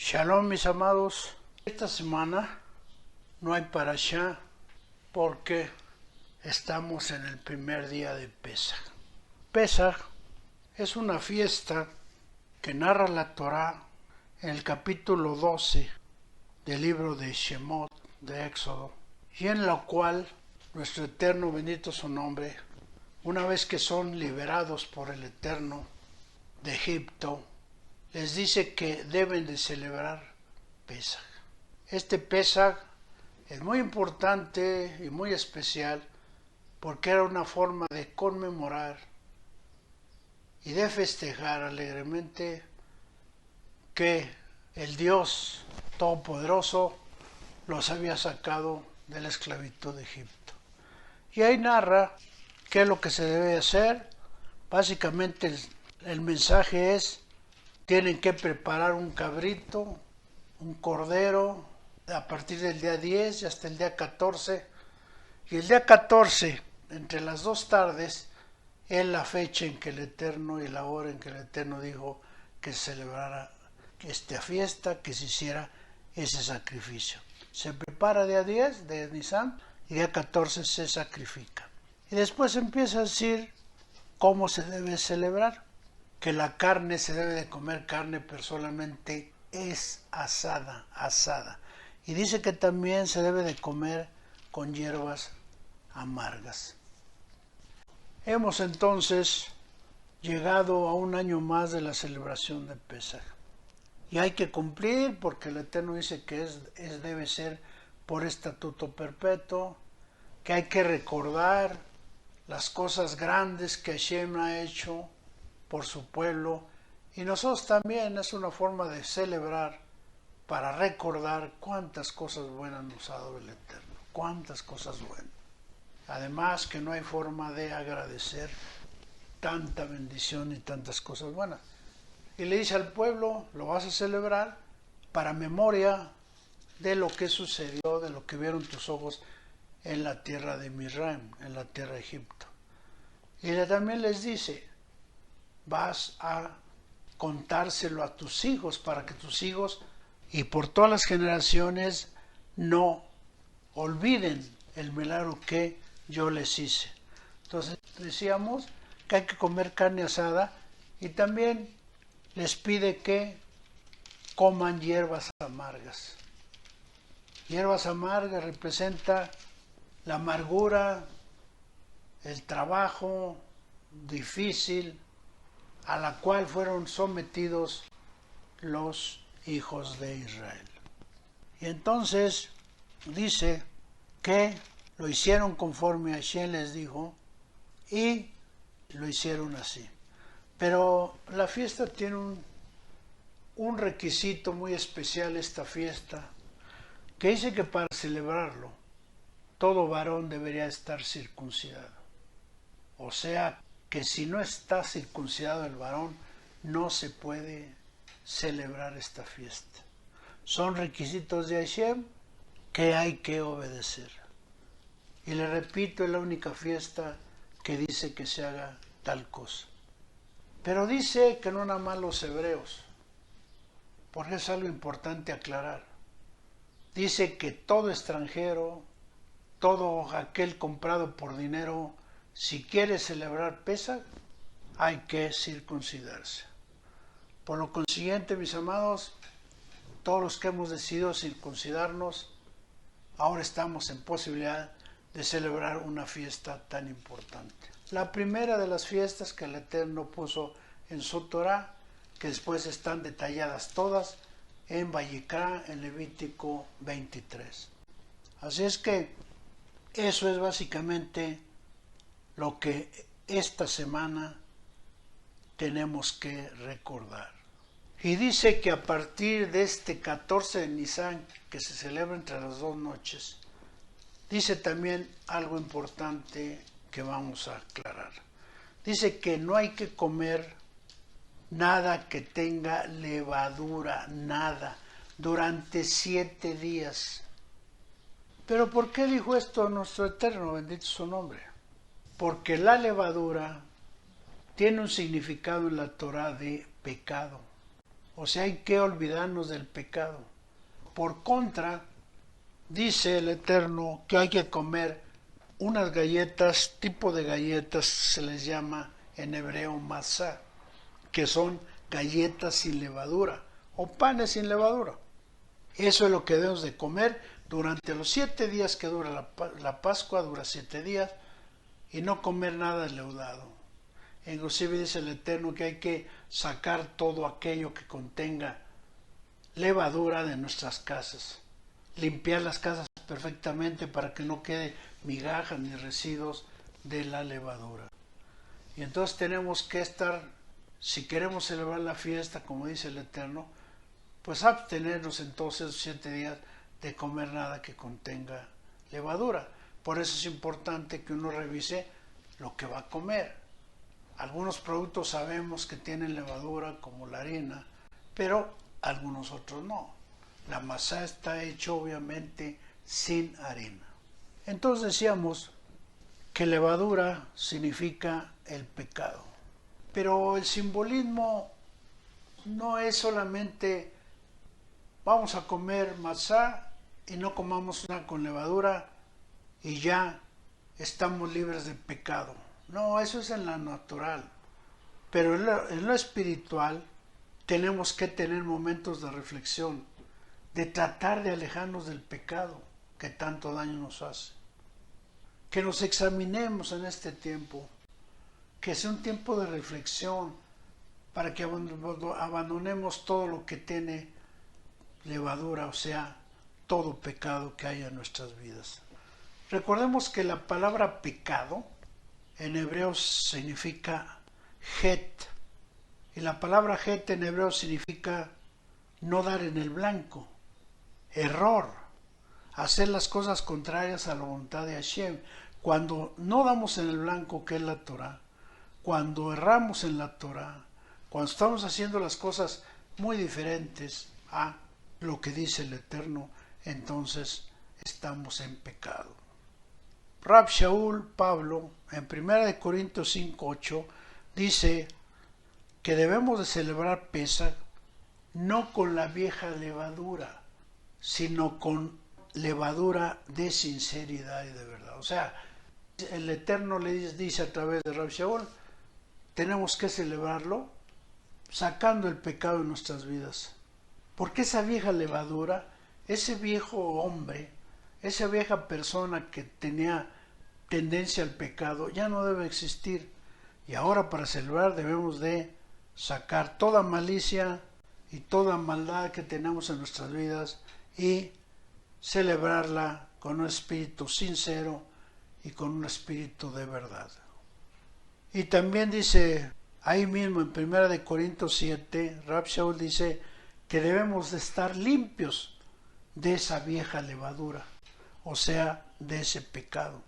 Shalom, mis amados. Esta semana no hay parashá porque estamos en el primer día de Pesaj. Pesaj es una fiesta que narra la Torá en el capítulo 12 del libro de Shemot, de Éxodo, y en la cual nuestro Eterno, bendito su nombre, una vez que son liberados por el Eterno de Egipto, les dice que deben de celebrar Pesaj. Este Pesaj es muy importante y muy especial porque era una forma de conmemorar y de festejar alegremente que el Dios Todopoderoso los había sacado de la esclavitud de Egipto. Y ahí narra qué es lo que se debe hacer. Básicamente el mensaje es: tienen que preparar un cabrito, un cordero, a partir del día 10 y hasta el día 14. Y el día 14, entre las 2 tardes, es la fecha en que el Eterno y la hora en que el Eterno dijo que se celebrara esta fiesta, que se hiciera ese sacrificio. Se prepara día 10 de Nisan y día 14 se sacrifica. Y después empieza a decir cómo se debe celebrar. Que la carne se debe de comer carne, pero solamente es asada. Y dice que también se debe de comer con hierbas amargas. Hemos entonces llegado a un año más de la celebración de Pesaj. Y hay que cumplir porque el Eterno dice que debe ser por estatuto perpetuo, que hay que recordar las cosas grandes que Hashem ha hecho por su pueblo, y nosotros también es una forma de celebrar para recordar cuántas cosas buenas nos ha dado el Eterno, cuántas cosas buenas. Además que no hay forma de agradecer tanta bendición y tantas cosas buenas. Y le dice al pueblo: lo vas a celebrar para memoria de lo que sucedió, de lo que vieron tus ojos en la tierra de Misraim, en la tierra de Egipto. Y también les dice: vas a contárselo a tus hijos para que tus hijos y por todas las generaciones no olviden el milagro que yo les hice. Entonces decíamos que hay que comer carne asada, y también les pide que coman hierbas amargas. Hierbas amargas representa la amargura, el trabajo difícil a la cual fueron sometidos los hijos de Israel. Y entonces dice que lo hicieron conforme a Hashem les dijo, y lo hicieron así. Pero la fiesta tiene un requisito muy especial, esta fiesta, que dice que para celebrarlo todo varón debería estar circuncidado. O sea, que si no está circuncidado el varón, no se puede celebrar esta fiesta. Son requisitos de Hashem que hay que obedecer. Y le repito, es la única fiesta que dice que se haga tal cosa. Pero dice que no nada más los hebreos, porque es algo importante aclarar. Dice que todo extranjero, todo aquel comprado por dinero, si quiere celebrar Pesaj, hay que circuncidarse. Por lo consiguiente, mis amados, todos los que hemos decidido circuncidarnos, ahora estamos en posibilidad de celebrar una fiesta tan importante. La primera de las fiestas que el Eterno puso en su Torá, que después están detalladas todas en Vayikra, en Levítico 23. Así es que eso es básicamente lo que esta semana tenemos que recordar. Y dice que a partir de este 14 de Nisan, que se celebra entre las 2 noches, dice también algo importante que vamos a aclarar. Dice que no hay que comer nada que tenga levadura, nada, durante 7 días. ¿Pero por qué dijo esto nuestro Eterno? Bendito su nombre. Porque la levadura tiene un significado en la Torá de pecado. O sea, hay que olvidarnos del pecado. Por contra, dice el Eterno que hay que comer unas galletas, tipo de galletas, se les llama en hebreo masá, que son galletas sin levadura o panes sin levadura. Eso es lo que debemos de comer durante los 7 días que dura la Pascua, dura 7 días, y no comer nada leudado. Inclusive dice el Eterno que hay que sacar todo aquello que contenga levadura de nuestras casas, limpiar las casas perfectamente para que no quede migajas ni residuos de la levadura. Y entonces tenemos que estar, si queremos celebrar la fiesta, como dice el Eterno, pues abstenernos en todos esos 7 días de comer nada que contenga levadura. Por eso es importante que uno revise lo que va a comer. Algunos productos sabemos que tienen levadura, como la harina, pero algunos otros no. La masá está hecha obviamente sin harina. Entonces decíamos que levadura significa el pecado. Pero el simbolismo no es solamente vamos a comer masá y no comamos nada con levadura y ya estamos libres de pecado. No, eso es en lo natural. Pero en lo espiritual tenemos que tener momentos de reflexión, de tratar de alejarnos del pecado que tanto daño nos hace. Que nos examinemos en este tiempo, que sea un tiempo de reflexión para que abandonemos todo lo que tiene levadura, o sea, todo pecado que hay en nuestras vidas. Recordemos que la palabra pecado en hebreo significa het, y la palabra het en hebreo significa no dar en el blanco, error, hacer las cosas contrarias a la voluntad de Hashem. Cuando no damos en el blanco, que es la Torah, cuando erramos en la Torah, cuando estamos haciendo las cosas muy diferentes a lo que dice el Eterno, entonces estamos en pecado. Rab Shaul Pablo, en 1 Corintios 5:8, dice que debemos de celebrar Pesaj no con la vieja levadura, sino con levadura de sinceridad y de verdad. O sea, el Eterno le dice a través de Rab Shaul, tenemos que celebrarlo sacando el pecado de nuestras vidas. Porque esa vieja levadura, ese viejo hombre, esa vieja persona que tenía tendencia al pecado, ya no debe existir. Y ahora para celebrar debemos de sacar toda malicia y toda maldad que tenemos en nuestras vidas y celebrarla con un espíritu sincero y con un espíritu de verdad. Y también dice ahí mismo en 1 Corintios 7, Rab Shaul dice que debemos de estar limpios de esa vieja levadura, o sea, de ese pecado.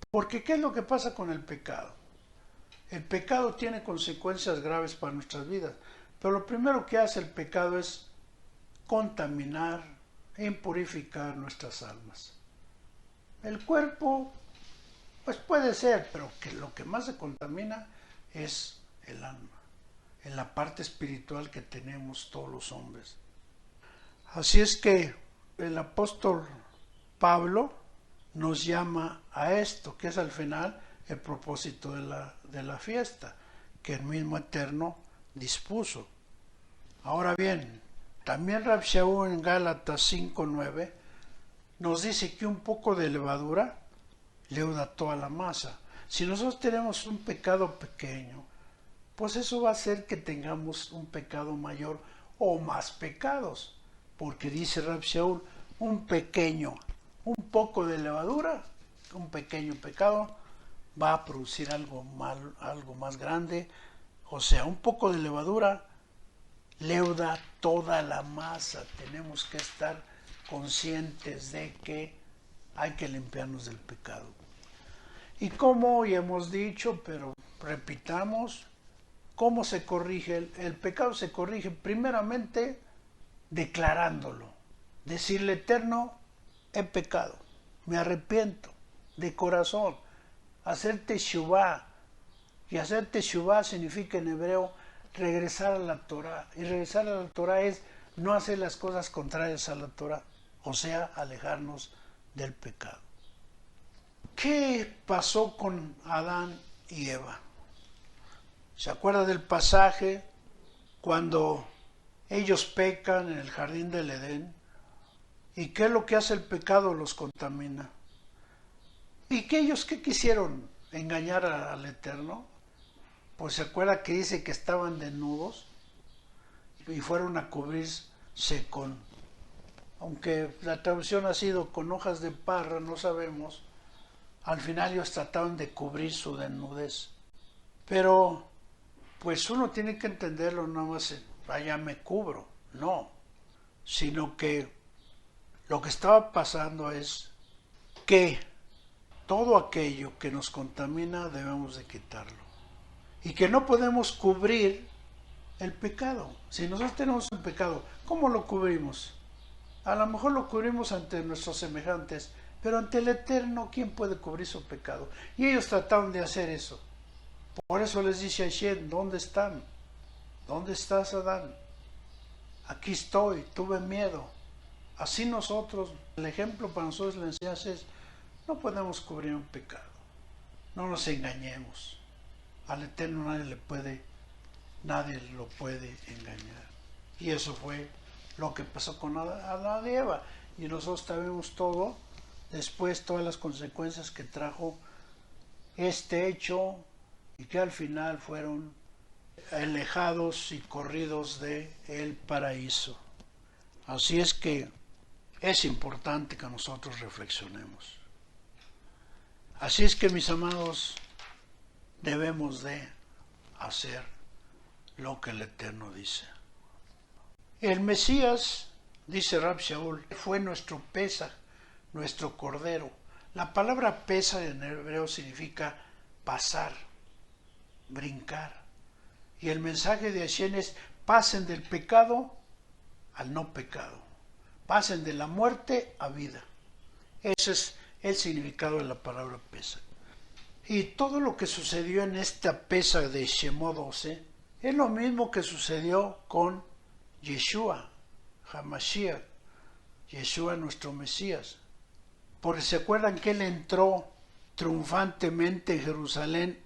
Porque ¿qué es lo que pasa con el pecado? El pecado tiene consecuencias graves para nuestras vidas, pero lo primero que hace el pecado es contaminar e impurificar nuestras almas. El cuerpo, pues puede ser, pero que lo que más se contamina es el alma, en la parte espiritual que tenemos todos los hombres. Así es que el apóstol Pablo nos llama a esto, que es al final el propósito de la fiesta, que el mismo Eterno dispuso. Ahora bien, también Rab Shaul en Gálatas 5:9 nos dice que un poco de levadura leuda toda la masa. Si nosotros tenemos un pecado pequeño, pues eso va a hacer que tengamos un pecado mayor o más pecados, porque dice Rab Shaul, un poco de levadura, un pequeño pecado va a producir algo más grande. O sea, un poco de levadura leuda toda la masa. Tenemos que estar conscientes de que hay que limpiarnos del pecado. Y como ya hemos dicho, pero repitamos, ¿cómo se corrige? El pecado se corrige primeramente declarándolo. Decirle, Eterno, he pecado, me arrepiento de corazón. Hacer teshuvá. Y hacer teshuvá significa en hebreo regresar a la Torah. Y regresar a la Torah es no hacer las cosas contrarias a la Torah, o sea, alejarnos del pecado. ¿Qué pasó con Adán y Eva? ¿Se acuerda del pasaje cuando ellos pecan en el jardín del Edén? ¿Y qué es lo que hace el pecado? Los contamina. ¿Y que ellos qué quisieron? ¿Engañar al Eterno? Pues se acuerda que dice que estaban desnudos y fueron a cubrirse con, aunque la traducción ha sido con hojas de parra, no sabemos, al final ellos trataban de cubrir su desnudez. Pero pues uno tiene que entenderlo, no más, vaya me cubro, no, sino que lo que estaba pasando es que todo aquello que nos contamina debemos de quitarlo. Y que no podemos cubrir el pecado. Si nosotros tenemos un pecado, ¿cómo lo cubrimos? A lo mejor lo cubrimos ante nuestros semejantes, pero ante el Eterno, ¿quién puede cubrir su pecado? Y ellos trataron de hacer eso. Por eso les dice a Hashem, ¿dónde están? ¿Dónde estás, Adán? Aquí estoy, tuve miedo. Así nosotros, el ejemplo para nosotros la enseñanza es, no podemos cubrir un pecado. No nos engañemos. Al Eterno nadie lo puede engañar. Y eso fue lo que pasó con Adán y Eva. Y nosotros sabemos todo, después todas las consecuencias que trajo este hecho y que al final fueron alejados y corridos del paraíso. Así es que es importante que nosotros reflexionemos. Así es que, mis amados, debemos de hacer lo que el Eterno dice. El Mesías, dice Rab Shaul, fue nuestro Pesaj, nuestro Cordero. La palabra Pesaj en hebreo significa pasar, brincar. Y el mensaje de Hashem es: pasen del pecado al no pecado. Pasen de la muerte a vida. Ese es el significado de la palabra Pesaj. Y todo lo que sucedió en esta Pesaj de Shemot 12 es lo mismo que sucedió con Yeshua, Hamashiach, Yeshua nuestro Mesías. Porque se acuerdan que él entró triunfantemente en Jerusalén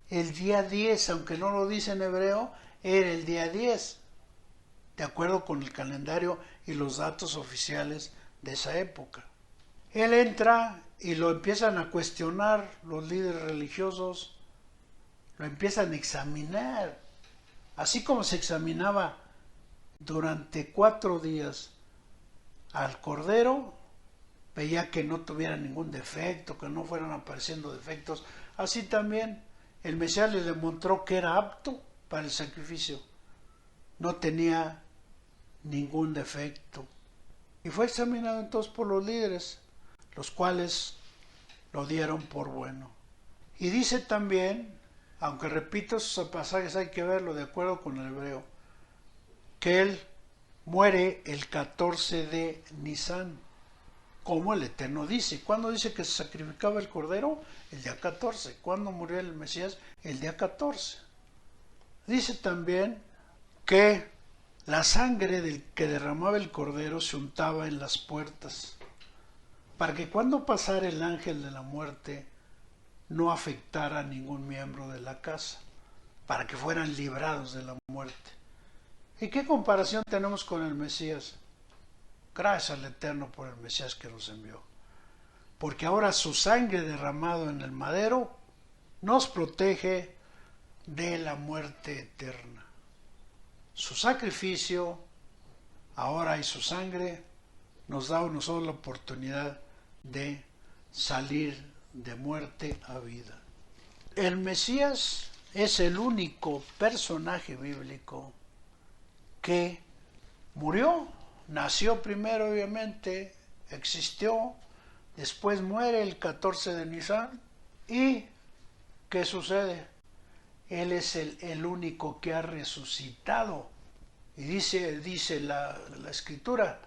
el día 10, aunque no lo dice en hebreo, era el día 10, de acuerdo con el calendario y los datos oficiales de esa época. Él entra y lo empiezan a cuestionar los líderes religiosos, lo empiezan a examinar, así como se examinaba durante 4 días al Cordero, veía que no tuviera ningún defecto, que no fueran apareciendo defectos, así también el Mesías le demostró que era apto para el sacrificio, no tenía ningún defecto, y fue examinado entonces por los líderes, los cuales lo dieron por bueno. Y dice también, aunque repito, esos pasajes hay que verlo de acuerdo con el hebreo, que él muere el 14 de Nisan, como el Eterno dice. ¿Cuándo dice que se sacrificaba el Cordero? El día 14. ¿Cuándo murió el Mesías? El día 14. Dice también que la sangre del que derramaba el Cordero se untaba en las puertas, para que cuando pasara el ángel de la muerte no afectara a ningún miembro de la casa, para que fueran librados de la muerte. ¿Y qué comparación tenemos con el Mesías? Gracias al Eterno por el Mesías que nos envió, porque ahora su sangre derramado en el madero nos protege de la muerte eterna. Su sacrificio ahora y su sangre nos da a nosotros la oportunidad de salir de muerte a vida. El Mesías es el único personaje bíblico que murió, nació primero obviamente, existió, después muere el 14 de Nisan y ¿qué sucede? Él es el único que ha resucitado y dice la escritura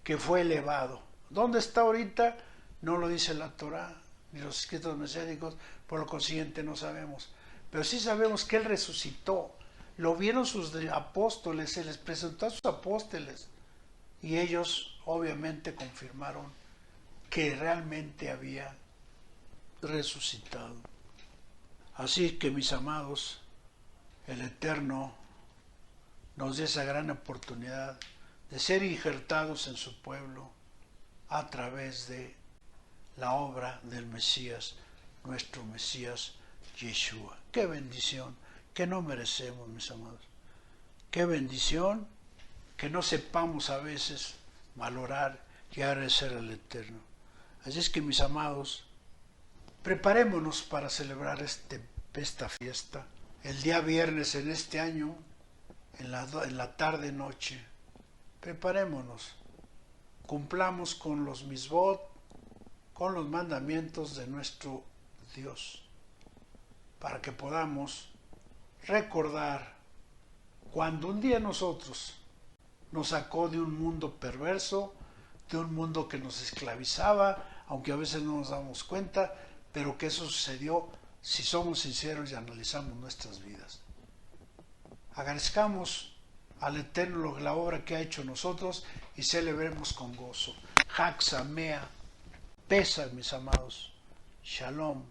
que fue elevado. ¿Dónde está ahorita? No lo dice la Torá ni los escritos mesiánicos, por lo consiguiente no sabemos. Pero sí sabemos que Él resucitó. lo vieron sus apóstoles, se les presentó a sus apóstoles y ellos obviamente confirmaron que realmente había resucitado. Así que, mis amados, el Eterno nos da esa gran oportunidad de ser injertados en su pueblo a través de la obra del Mesías, nuestro Mesías Yeshua. ¡Qué bendición! Que no merecemos, mis amados. ¡Qué bendición! Que no sepamos a veces valorar y agradecer al Eterno. Así es que, mis amados, preparémonos para celebrar esta fiesta. El día viernes en este año, en la tarde-noche, preparémonos. Cumplamos con los misbot, con los mandamientos de nuestro Dios, para que podamos recordar cuando un día nosotros nos sacó de un mundo perverso, de un mundo que nos esclavizaba, aunque a veces no nos damos cuenta, pero que eso sucedió si somos sinceros y analizamos nuestras vidas. Agradezcamos al Eterno la obra que ha hecho nosotros y celebremos con gozo. Hag Sameach, Pesach, mis amados. Shalom.